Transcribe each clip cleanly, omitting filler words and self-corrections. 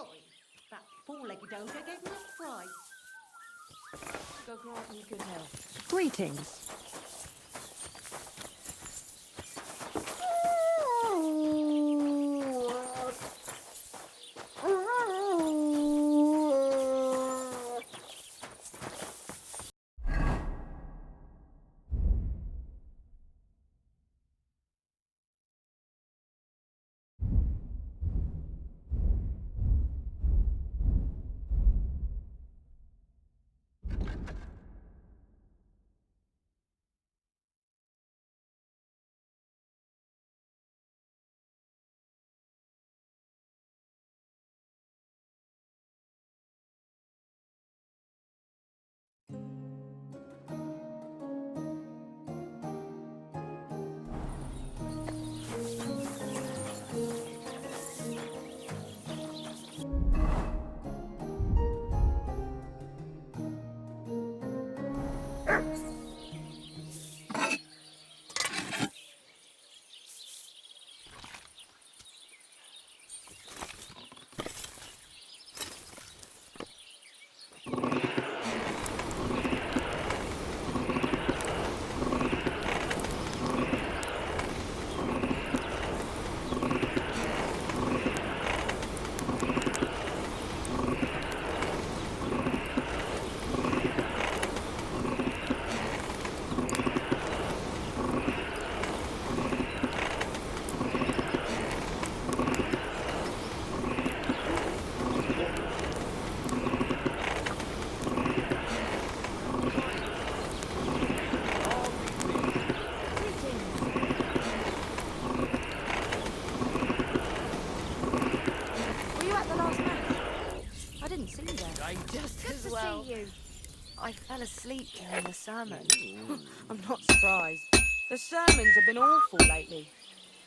time, that four-legged ogre gave me a fright. Go grant me good health. Greetings. I fell asleep during the sermon. I'm not surprised. The sermons have been awful lately.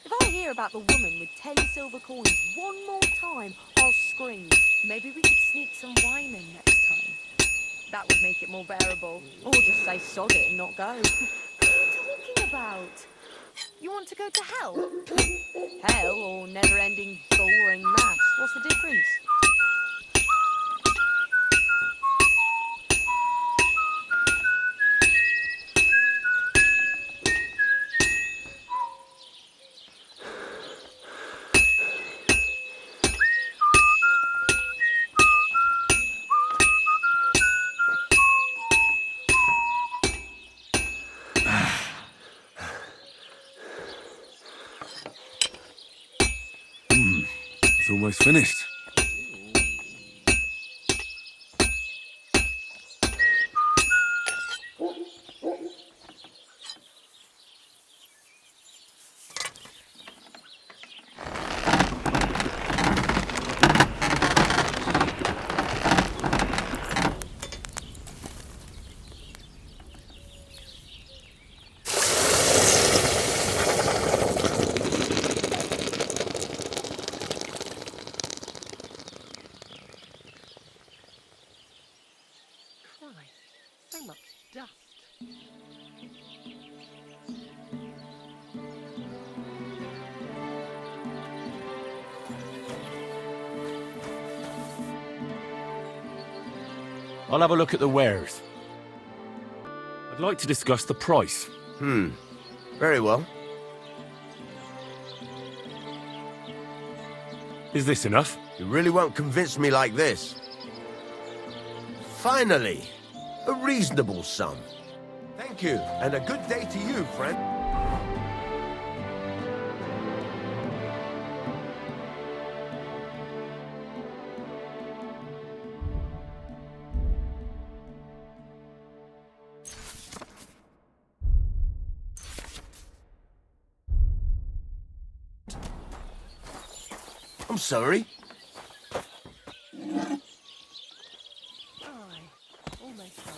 If I hear about the woman with 10 silver coins one more time, I'll scream. Maybe we could sneak some wine in next time. That would make it more bearable. Or just say sod it and not go. What are you talking about? You want to go to hell? Hell or never-ending, boring maths. What's the difference? It's almost finished. So much dust. I'll have a look at the wares. I'd like to discuss the price. Very well. Is this enough? You really won't convince me like this. Finally, a reasonable sum. Thank you, and a good day to you, friend. I'm sorry. Almost done.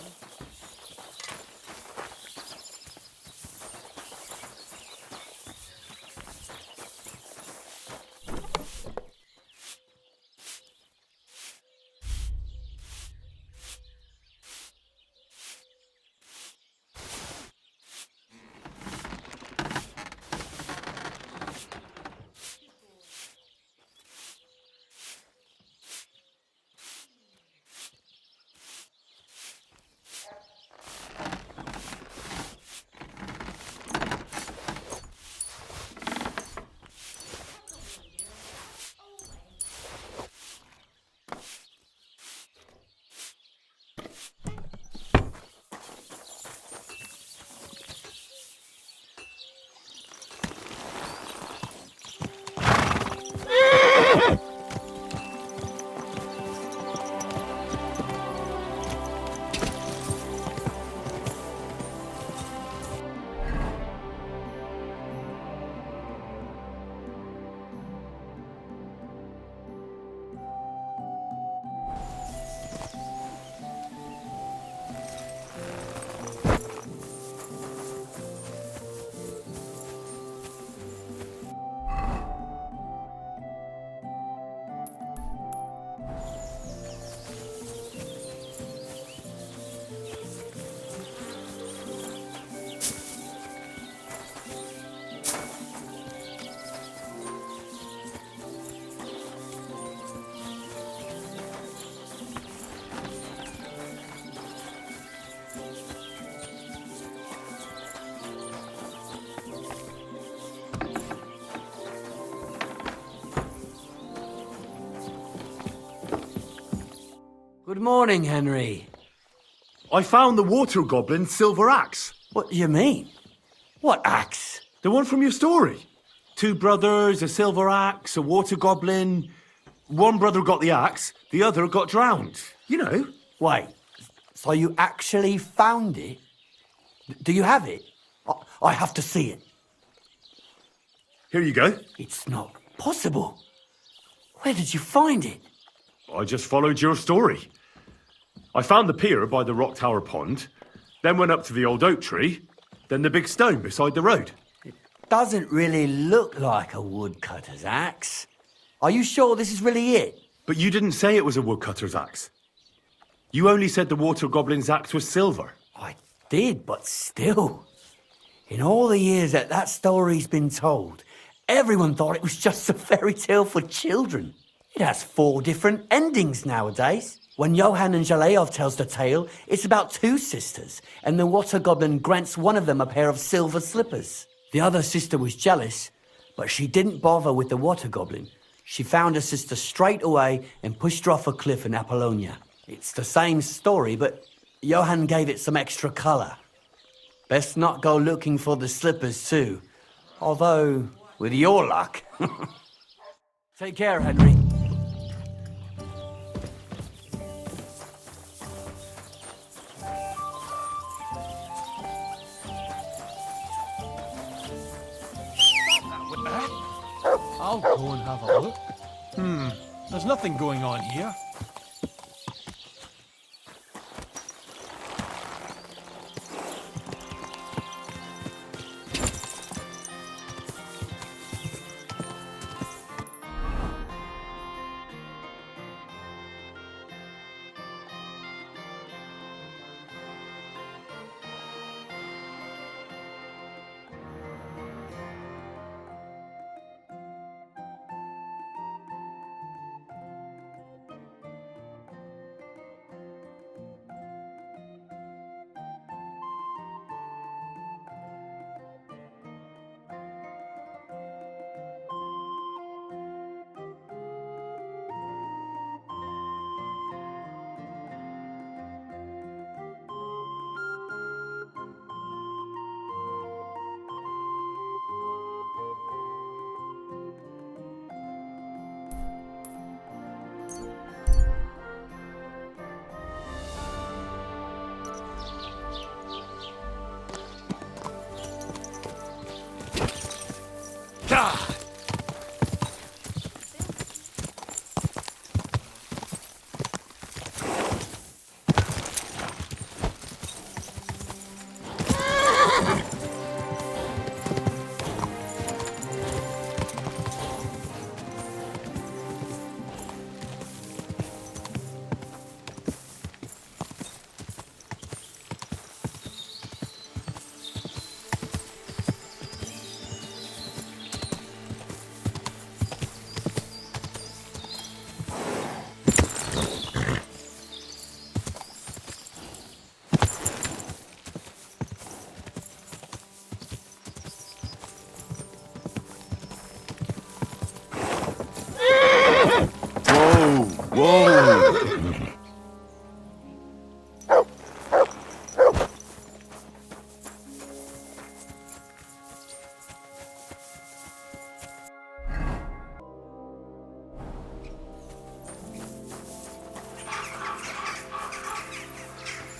Good morning, Henry. I found the water goblin's silver axe. What do you mean? What axe? The one from your story. 2 brothers, a silver axe, a water goblin. One brother got the axe, the other got drowned. You know. Wait, so you actually found it? Do you have it? I have to see it. Here you go. It's not possible. Where did you find it? I just followed your story. I found the pier by the rock tower pond, then went up to the old oak tree, then the big stone beside the road. Doesn't really look like a woodcutter's axe. Are you sure this is really it? But you didn't say it was a woodcutter's axe. You only said the water goblin's axe was silver. I did, but still. In all the years that story's been told, everyone thought it was just a fairy tale for children. It has 4 different endings nowadays. When Johann and Jaleov tells the tale, it's about 2 sisters, and the water goblin grants one of them a pair of silver slippers. The other sister was jealous, but she didn't bother with the water goblin. She found her sister straight away and pushed her off a cliff in Apollonia. It's the same story, but Johann gave it some extra colour. Best not go looking for the slippers too. Although, with your luck. Take care, Henry. I'll go and have a look. There's nothing going on here.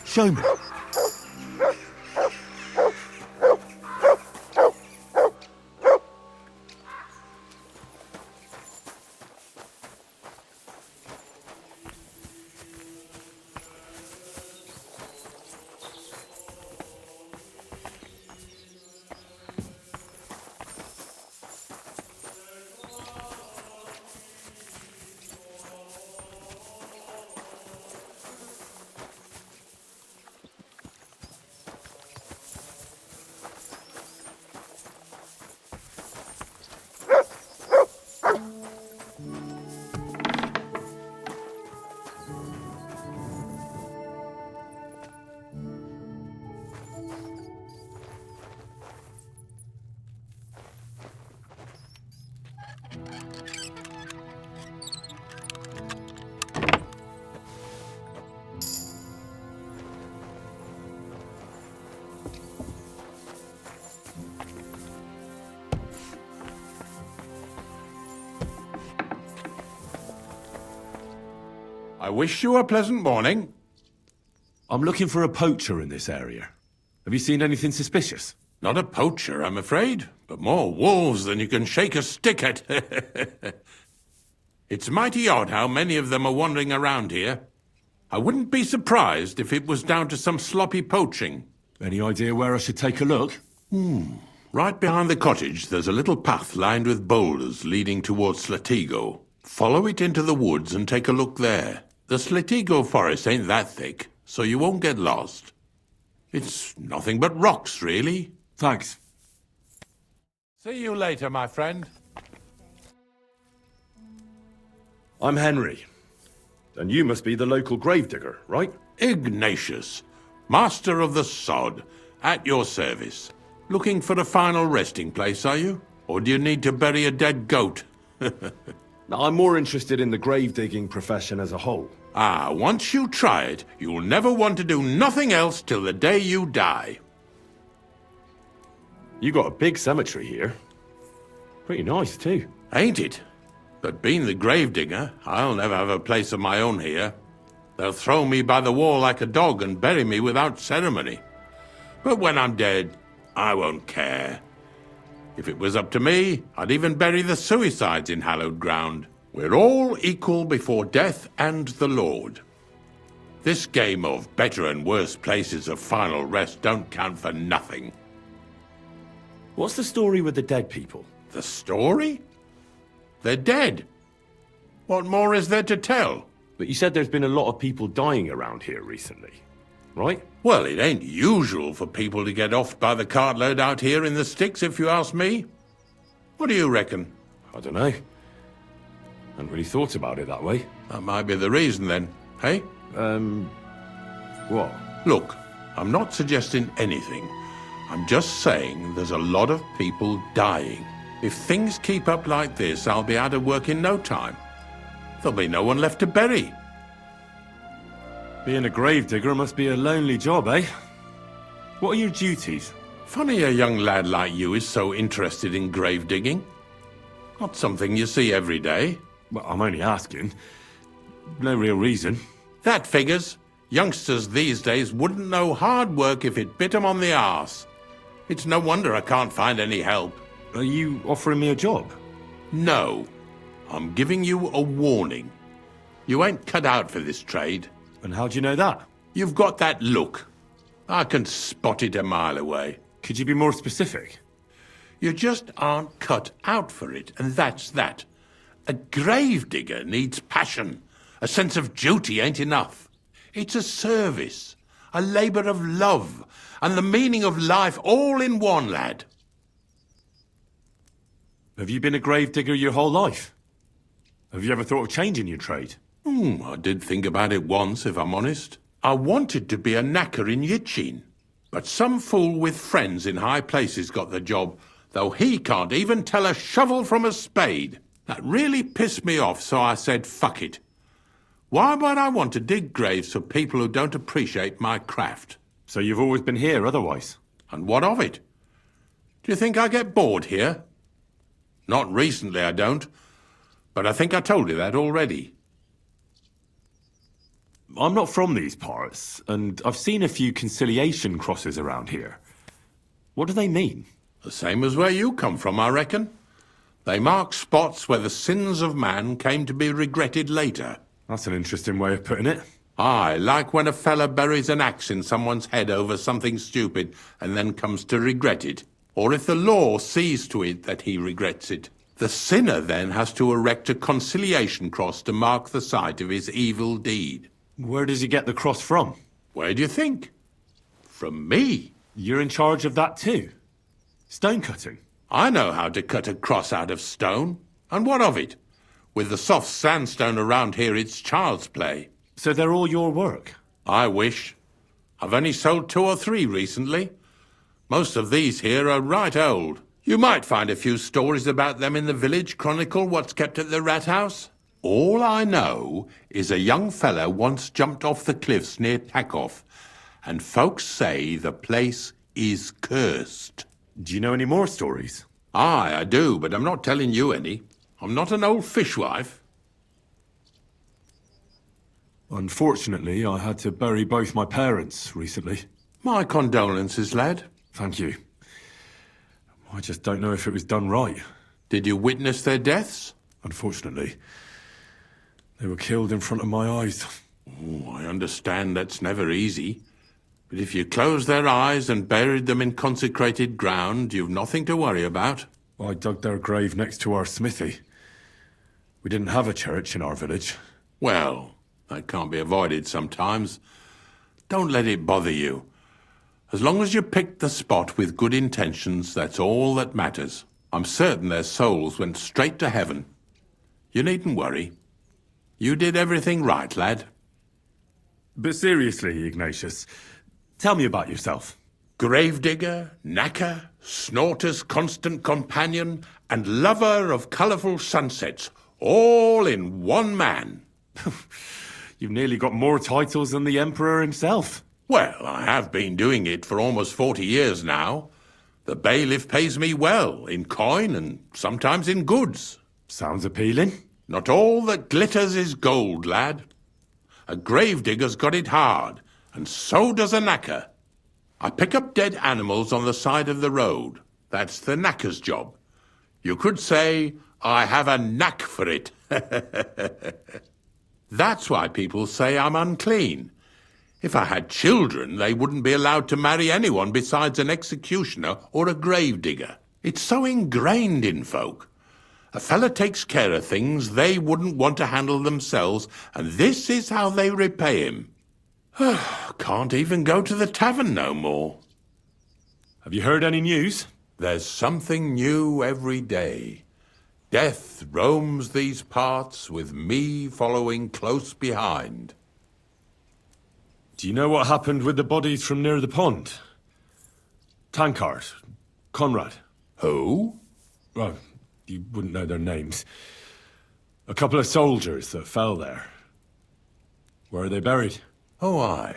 Show me. I wish you a pleasant morning. I'm looking for a poacher in this area. Have you seen anything suspicious? Not a poacher, I'm afraid, but more wolves than you can shake a stick at. It's mighty odd how many of them are wandering around here. I wouldn't be surprised if it was down to some sloppy poaching. Any idea where I should take a look? Right behind the cottage, there's a little path lined with boulders leading towards Slatigo. Follow it into the woods and take a look there. The Slatigo forest ain't that thick, so you won't get lost. It's nothing but rocks, really. Thanks. See you later, my friend. I'm Henry. And you must be the local gravedigger, right? Ignatius, master of the sod, at your service. Looking for a final resting place, are you? Or do you need to bury a dead goat? Now, I'm more interested in the grave digging profession as a whole. Once you try it, you'll never want to do nothing else till the day you die. You got a big cemetery here. Pretty nice, too. Ain't it? But being the gravedigger, I'll never have a place of my own here. They'll throw me by the wall like a dog and bury me without ceremony. But when I'm dead, I won't care. If it was up to me, I'd even bury the suicides in hallowed ground. We're all equal before death and the Lord. This game of better and worse places of final rest don't count for nothing. What's the story with the dead people? The story? They're dead. What more is there to tell? But you said there's been a lot of people dying around here recently, right? Well, it ain't usual for people to get off by the cartload out here in the sticks, if you ask me. What do you reckon? I don't know. Hadn't really thought about it that way. That might be the reason, then, hey? What? Look, I'm not suggesting anything. I'm just saying there's a lot of people dying. If things keep up like this, I'll be out of work in no time. There'll be no one left to bury. Being a gravedigger must be a lonely job, eh? What are your duties? Funny a young lad like you is so interested in grave digging. Not something you see every day. Well, I'm only asking. No real reason. That figures. Youngsters these days wouldn't know hard work if it bit 'em on the arse. It's no wonder I can't find any help. Are you offering me a job? No. I'm giving you a warning. You ain't cut out for this trade. And how do you know that? You've got that look. I can spot it a mile away. Could you be more specific? You just aren't cut out for it, and that's that. A gravedigger needs passion. A sense of duty ain't enough. It's a service, a labour of love, and the meaning of life all in one, lad. Have you been a gravedigger your whole life? Have you ever thought of changing your trade? I did think about it once, if I'm honest. I wanted to be a knacker in Yitchin, but some fool with friends in high places got the job, though he can't even tell a shovel from a spade. That really pissed me off, so I said, fuck it. Why would I want to dig graves for people who don't appreciate my craft? So you've always been here otherwise? And what of it? Do you think I get bored here? Not recently, I don't. But I think I told you that already. I'm not from these parts, and I've seen a few conciliation crosses around here. What do they mean? The same as where you come from, I reckon. They mark spots where the sins of man came to be regretted later. That's an interesting way of putting it. Aye, like when a fella buries an axe in someone's head over something stupid and then comes to regret it. Or if the law sees to it that he regrets it. The sinner then has to erect a conciliation cross to mark the site of his evil deed. Where does he get the cross from? Where do you think? From me. You're in charge of that too? Stone cutting? I know how to cut a cross out of stone. And what of it? With the soft sandstone around here, it's child's play. So they're all your work? I wish. I've only sold 2 or 3 recently. Most of these here are right old. You might find a few stories about them in the village chronicle what's kept at the rat house. All I know is a young fella once jumped off the cliffs near Takoff, and folks say the place is cursed. Do you know any more stories? Aye, I do, but I'm not telling you any. I'm not an old fishwife. Unfortunately, I had to bury both my parents recently. My condolences, lad. Thank you. I just don't know if it was done right. Did you witness their deaths? Unfortunately, they were killed in front of my eyes. Oh, I understand that's never easy. But if you closed their eyes and buried them in consecrated ground, you've nothing to worry about. I dug their grave next to our smithy. We didn't have a church in our village. Well, that can't be avoided sometimes. Don't let it bother you. As long as you picked the spot with good intentions, that's all that matters. I'm certain their souls went straight to heaven. You needn't worry. You did everything right, lad. But seriously, Ignatius, tell me about yourself. Gravedigger, knacker, snorter's constant companion, and lover of colourful sunsets, all in one man. You've nearly got more titles than the Emperor himself. Well, I have been doing it for almost 40 years now. The bailiff pays me well, in coin and sometimes in goods. Sounds appealing. Not all that glitters is gold, lad. A gravedigger's got it hard, and so does a knacker. I pick up dead animals on the side of the road. That's the knacker's job. You could say I have a knack for it. That's why people say I'm unclean. If I had children, they wouldn't be allowed to marry anyone besides an executioner or a gravedigger. It's so ingrained in folk. A fella takes care of things they wouldn't want to handle themselves, and this is how they repay him. Can't even go to the tavern no more. Have you heard any news? There's something new every day. Death roams these parts, with me following close behind. Do you know what happened with the bodies from near the pond? Tankard, Conrad. Who? Well, you wouldn't know their names. A couple of soldiers that fell there. Where are they buried? Oh, I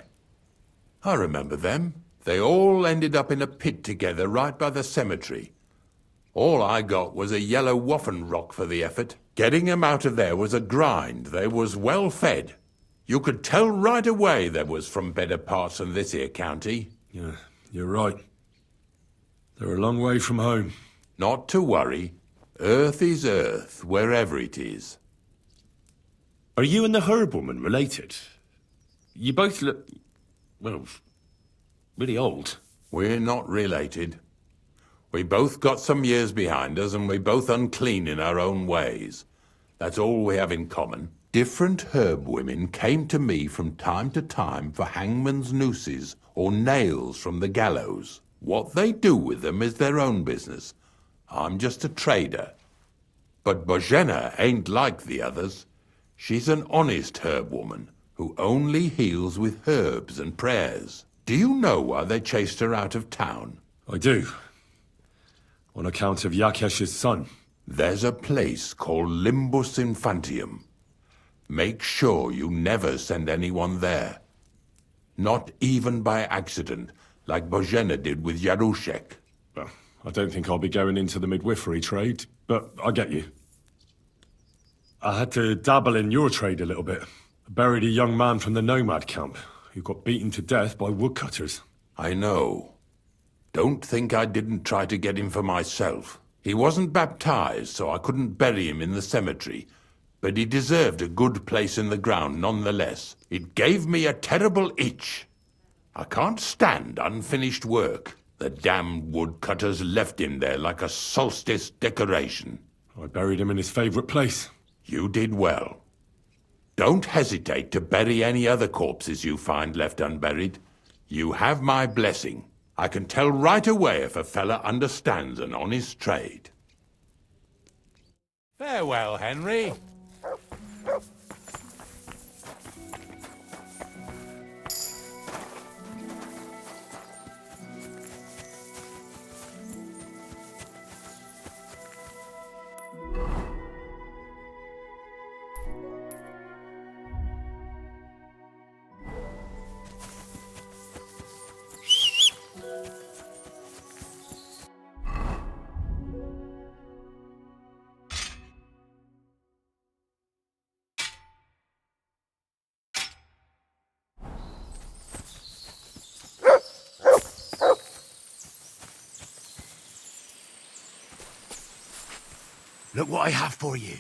remember them. They all ended up in a pit together right by the cemetery. All I got was a yellow waffen rock for the effort. Getting them out of there was a grind. They was well fed. You could tell right away they was from better parts than this here county. Yeah, you're right. They're a long way from home. Not to worry. Earth is earth, wherever it is. Are you and the herb woman related? You both look, well, really old. We're not related. We both got some years behind us, and we're both unclean in our own ways. That's all we have in common. Different herb women came to me from time to time for hangman's nooses or nails from the gallows. What they do with them is their own business. I'm just a trader. But Bozhena ain't like the others. She's an honest herb woman who only heals with herbs and prayers. Do you know why they chased her out of town? I do. On account of Yakesh's son. There's a place called Limbus Infantium. Make sure you never send anyone there. Not even by accident, like Bozhena did with Yarushek. Well, I don't think I'll be going into the midwifery trade, but I get you. I had to dabble in your trade a little bit. I buried a young man from the nomad camp who got beaten to death by woodcutters. I know. Don't think I didn't try to get him for myself. He wasn't baptized, so I couldn't bury him in the cemetery, but he deserved a good place in the ground nonetheless. It gave me a terrible itch. I can't stand unfinished work. The damned woodcutters left him there like a solstice decoration. I buried him in his favorite place. You did well. Don't hesitate to bury any other corpses you find left unburied. You have my blessing. I can tell right away if a fella understands an honest trade. Farewell, Henry. Look what I have for you.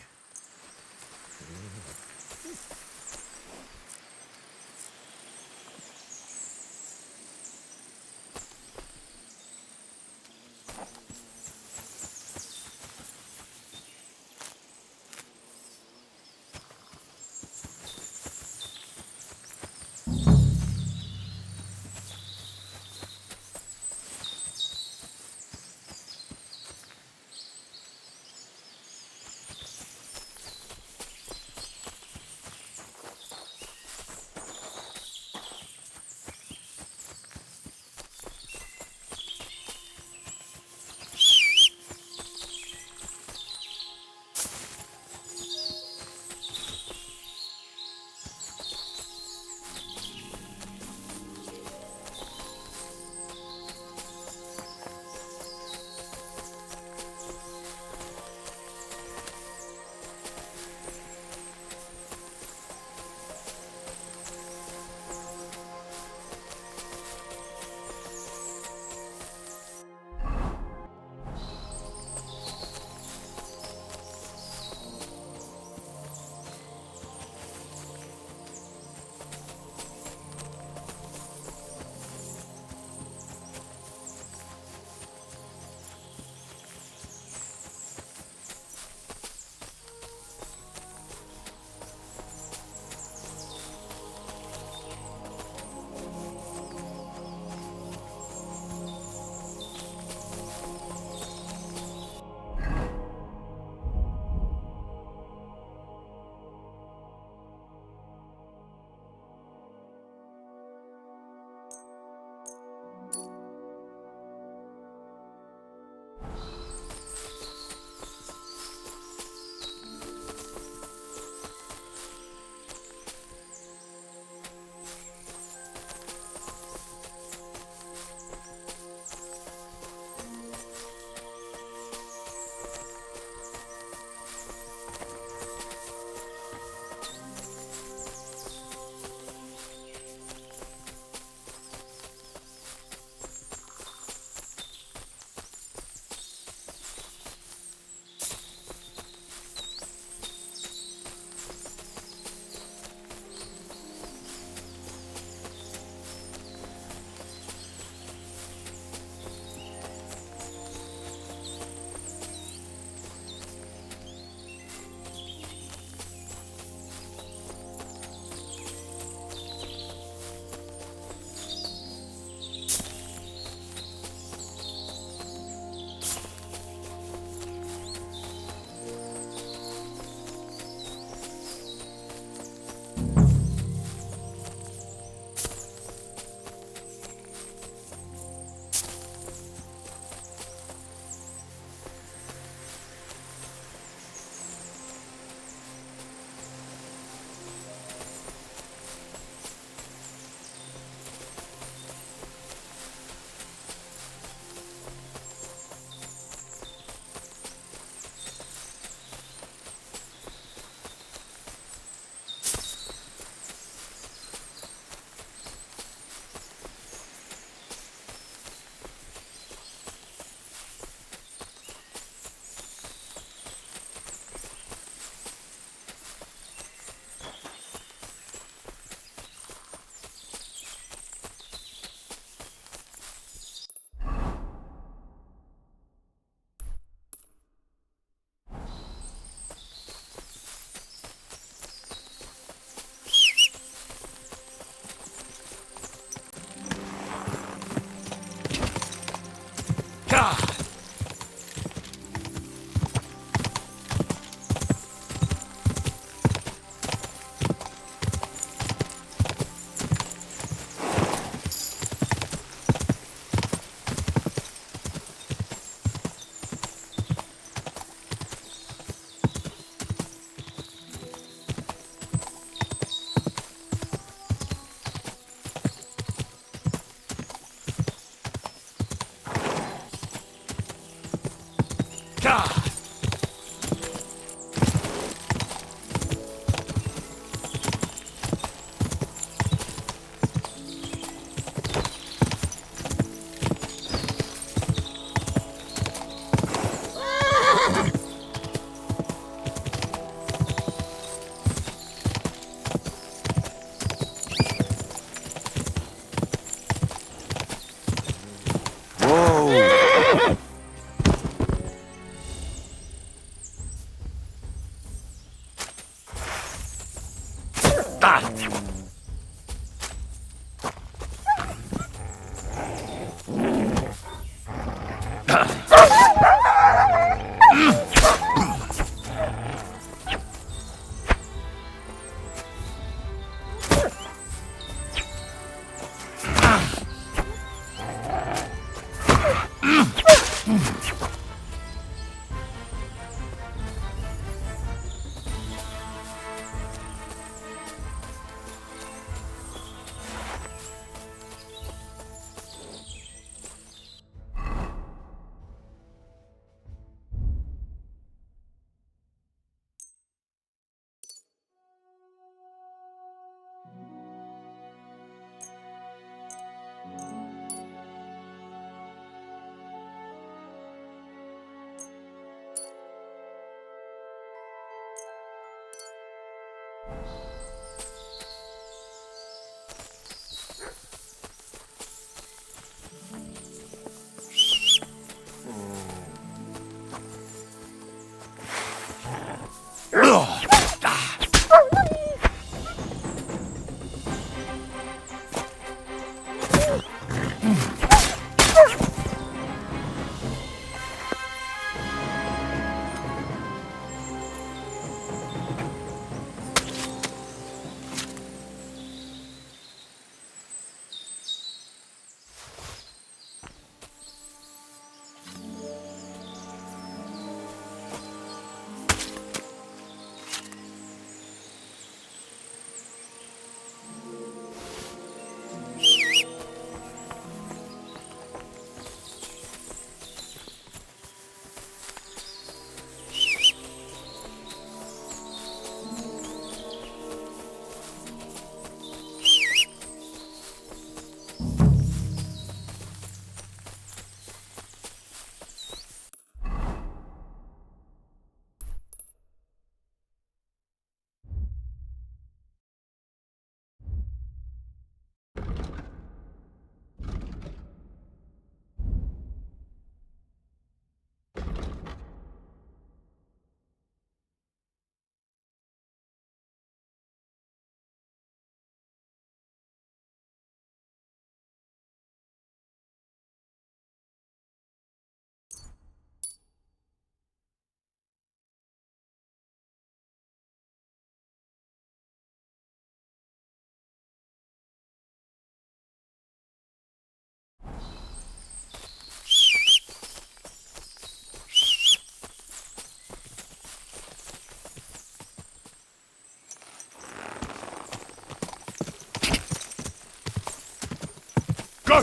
Go!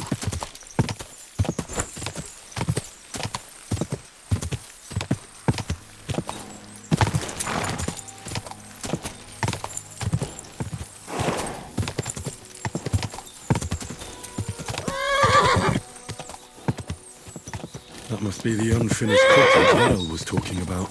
That must be the unfinished cottage Hale was talking about.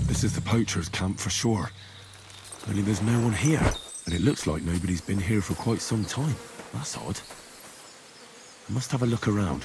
This is the poacher's camp for sure. Only there's no one here. And it looks like nobody's been here for quite some time. That's odd. I must have a look around.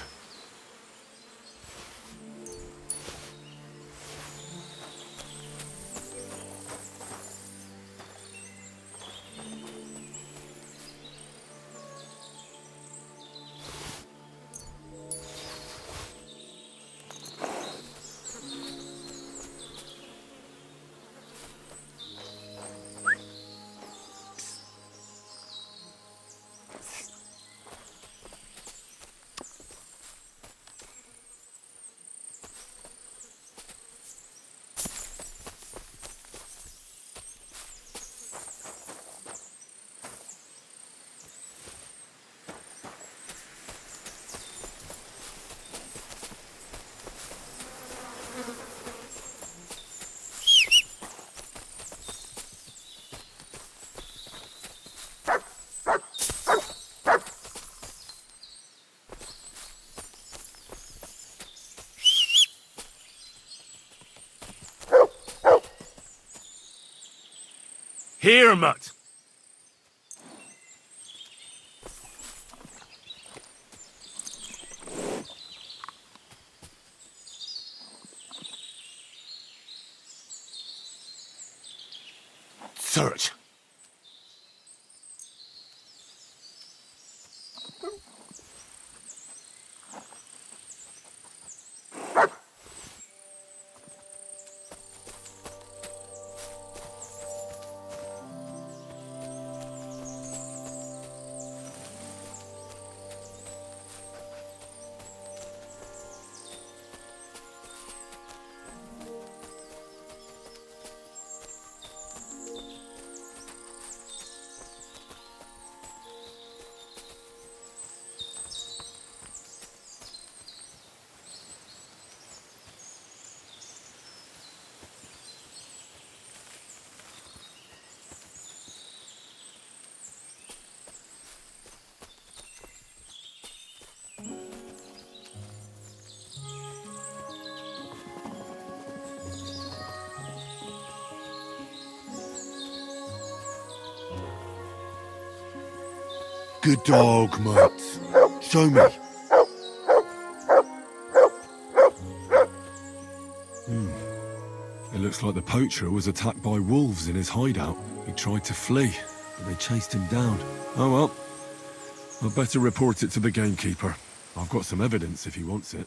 Here, Mutt! Search. Good dog, Mutt. Show me. It looks like the poacher was attacked by wolves in his hideout. He tried to flee, but they chased him down. Oh well. I'd better report it to the gamekeeper. I've got some evidence if he wants it.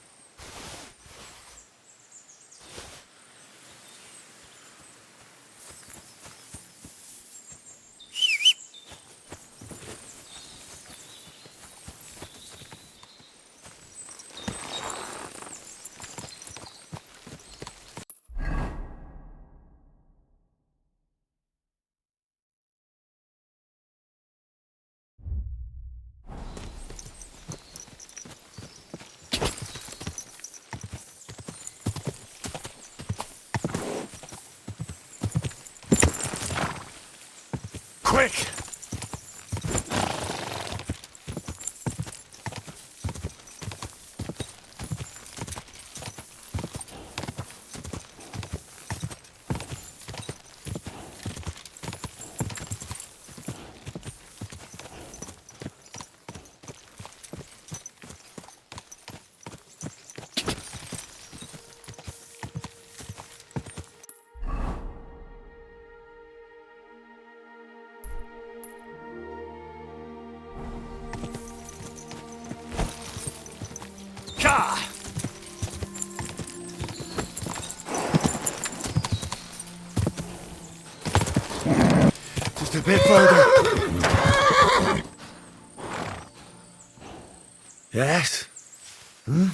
Quick! Just a bit further. Yes? Hmm?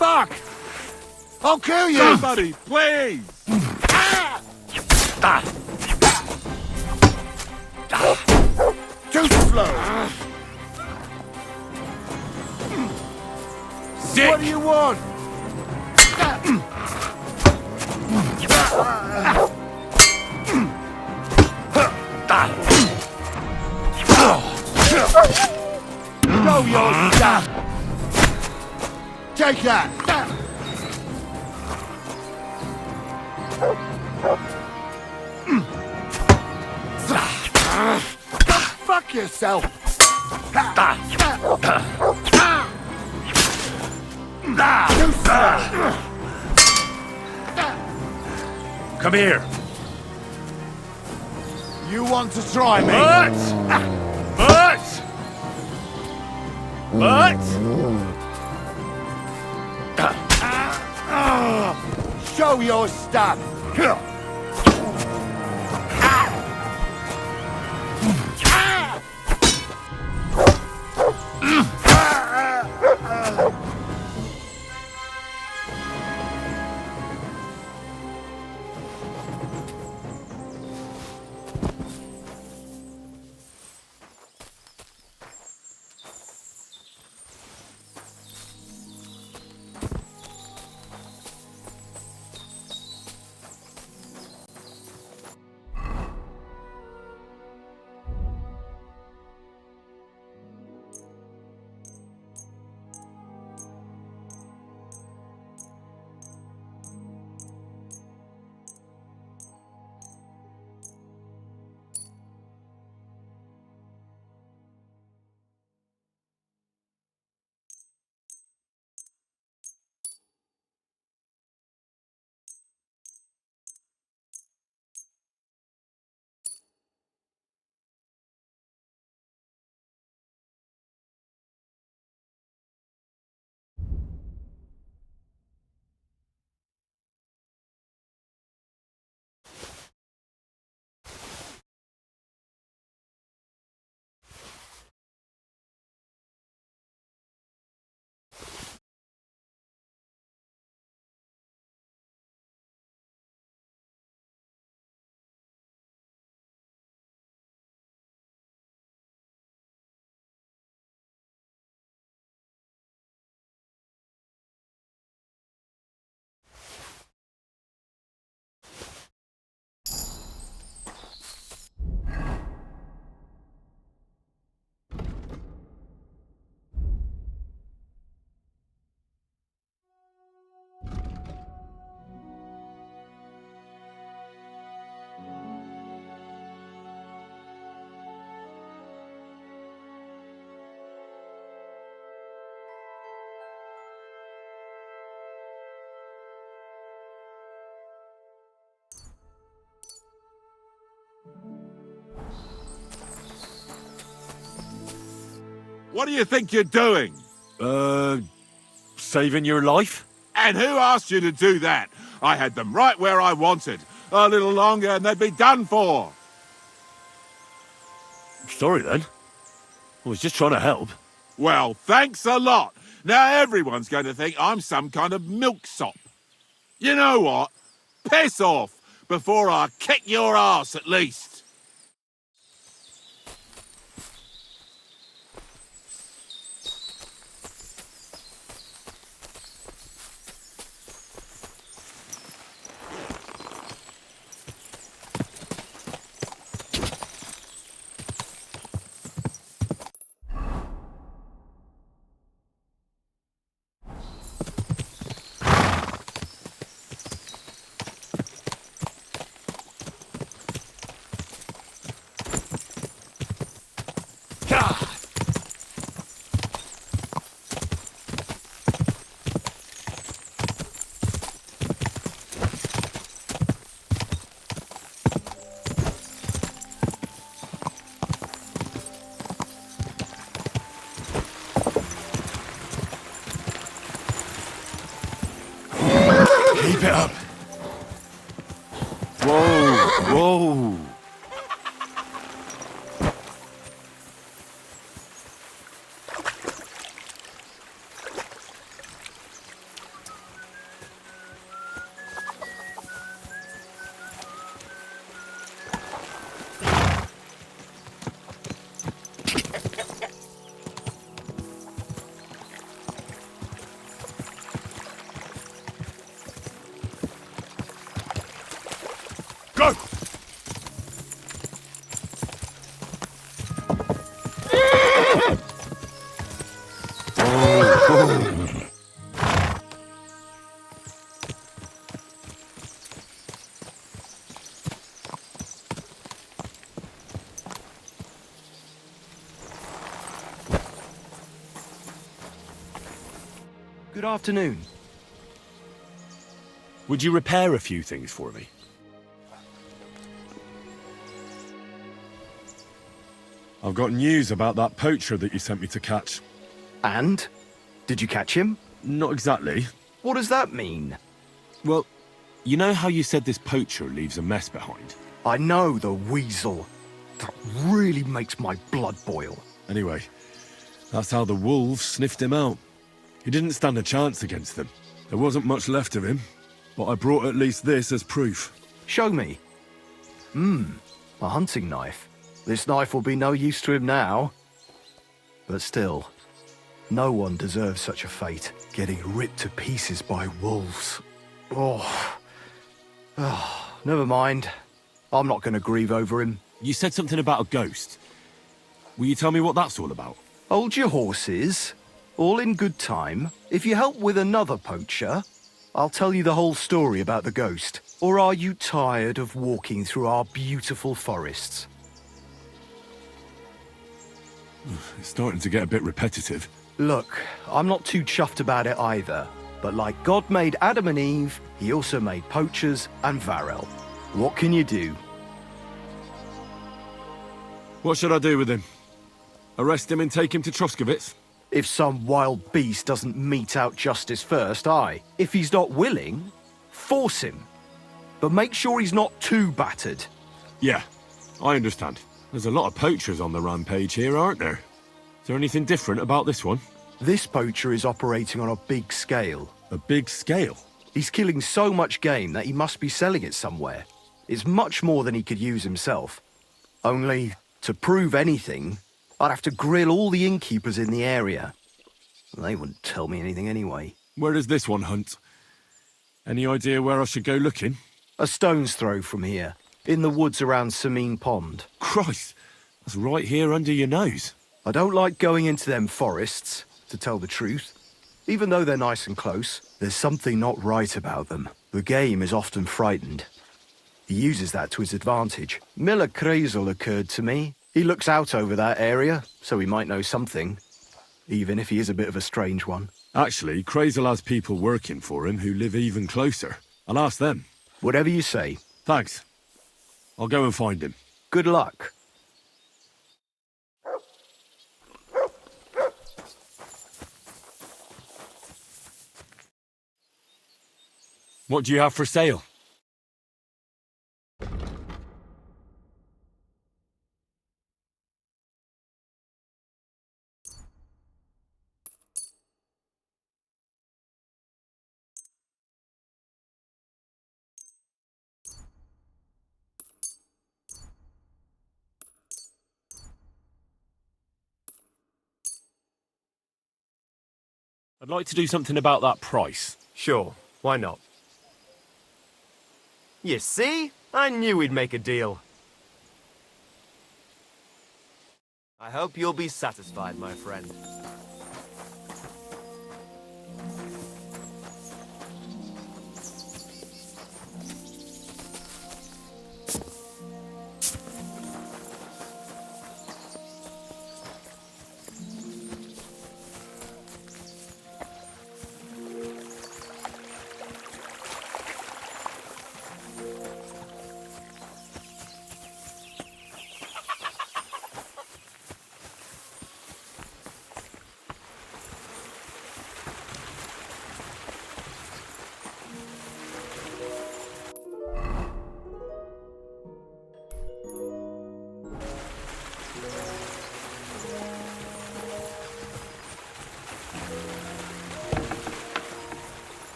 Fuck! I'll kill you! Somebody, please! Too slow! Sick! What do you want? Know your stuff! Take that! Fuck yourself! Come here. You want to try me? Show your stuff! What do you think you're doing? Saving your life? And who asked you to do that? I had them right where I wanted. A little longer and they'd be done for. Sorry then. I was just trying to help. Well, thanks a lot. Now everyone's going to think I'm some kind of milksop. You know what? Piss off before I kick your ass at least. Keep it up. Whoa, whoa. Good afternoon. Would you repair a few things for me? I've got news about that poacher that you sent me to catch. And? Did you catch him? Not exactly. What does that mean? Well, you know how you said this poacher leaves a mess behind? I know, the weasel. That really makes my blood boil. Anyway, that's how the wolves sniffed him out. He didn't stand a chance against them. There wasn't much left of him, but I brought at least this as proof. Show me. A hunting knife. This knife will be no use to him now. But still, no one deserves such a fate, getting ripped to pieces by wolves. Oh, never mind. I'm not going to grieve over him. You said something about a ghost. Will you tell me what that's all about? Hold your horses. All in good time. If you help with another poacher, I'll tell you the whole story about the ghost. Or are you tired of walking through our beautiful forests? It's starting to get a bit repetitive. Look, I'm not too chuffed about it either. But like God made Adam and Eve, he also made poachers and Varel. What can you do? What should I do with him? Arrest him and take him to Troskovitz? If some wild beast doesn't mete out justice first, aye. If he's not willing, force him. But make sure he's not too battered. Yeah, I understand. There's a lot of poachers on the rampage here, aren't there? Is there anything different about this one? This poacher is operating on a big scale. A big scale? He's killing so much game that he must be selling it somewhere. It's much more than he could use himself. Only, to prove anything, I'd have to grill all the innkeepers in the area. They wouldn't tell me anything anyway. Where does this one hunt? Any idea where I should go looking? A stone's throw from here, in the woods around Samine Pond. Christ, that's right here under your nose. I don't like going into them forests, to tell the truth. Even though they're nice and close, there's something not right about them. The game is often frightened. He uses that to his advantage. Miller Kreisel occurred to me. He looks out over that area, so he might know something. Even if he is a bit of a strange one. Actually, Kreisel has people working for him who live even closer. I'll ask them. Whatever you say. Thanks. I'll go and find him. Good luck. What do you have for sale? I'd like to do something about that price. Sure, why not? You see? I knew we'd make a deal. I hope you'll be satisfied, my friend.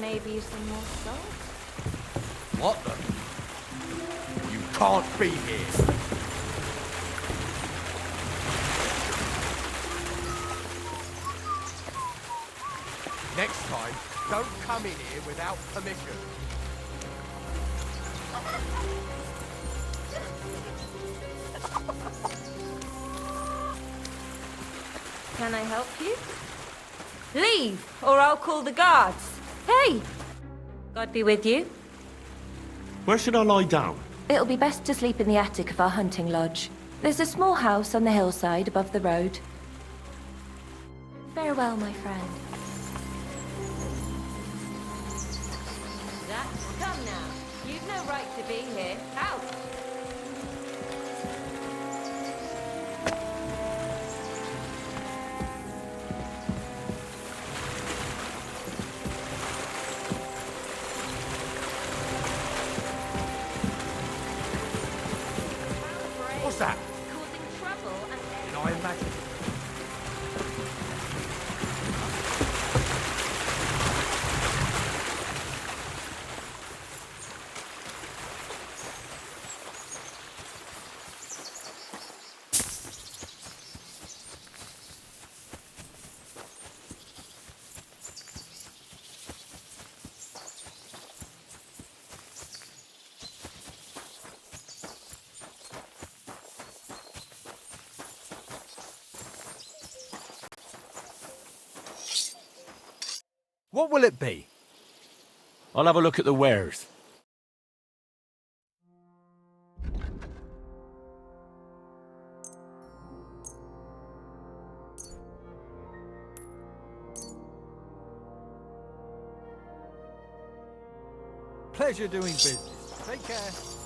Maybe some more salt? What the? You can't be here. Next time, don't come in here without permission. Can I help you? Leave, or I'll call the guards. Hey! God be with you. Where should I lie down? It'll be best to sleep in the attic of our hunting lodge. There's a small house on the hillside above the road. Farewell, my friend. Jack, come now. You've no right to be here. Out! What's that? Causing trouble and... Did I imagine? What will it be? I'll have a look at the wares. Pleasure doing business. Take care.